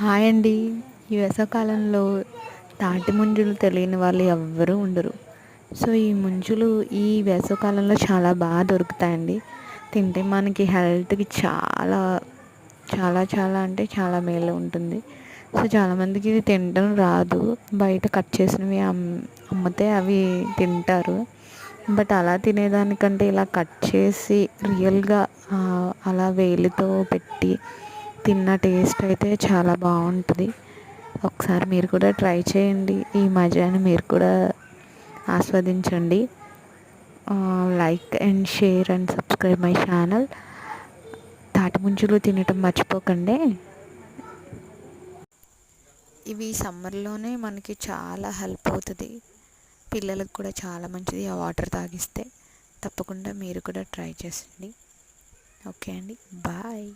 Hi అండి. ఈ వేసవికాలంలో తాటి ముంజలు తెలియని వాళ్ళు ఎవ్వరూ ఉండరు. సో ఈ ముంజలు ఈ వేసవికాలంలో చాలా బాగా దొరుకుతాయండి. తింటే మనకి హెల్త్కి చాలా చాలా చాలా అంటే చాలా మేలు ఉంటుంది. సో చాలామందికి ఇది తినడం రాదు. బయట కట్ చేసినవి అమ్మితే అవి తింటారు. బట్ అలా తినేదానికంటే ఇలా కట్ చేసి రియల్గా అలా వేలితో పెట్టి తిన్న టేస్ట్ అయితే చాలా బాగుంటుంది. ఒకసారి మీరు కూడా ట్రై చేయండి. ఈ మజాని మీరు కూడా ఆస్వాదించండి. Like and share and subscribe my channel. తాటి ముంజలు తినటం మర్చిపోకండి. ఇవి సమ్మర్లోనే మనకి చాలా హెల్ప్ అవుతుంది. పిల్లలకు కూడా చాలా మంచిది ఆ వాటర్ తాగిస్తే. తప్పకుండా మీరు కూడా ట్రై చేయండి. ఓకే అండి, బాయ్.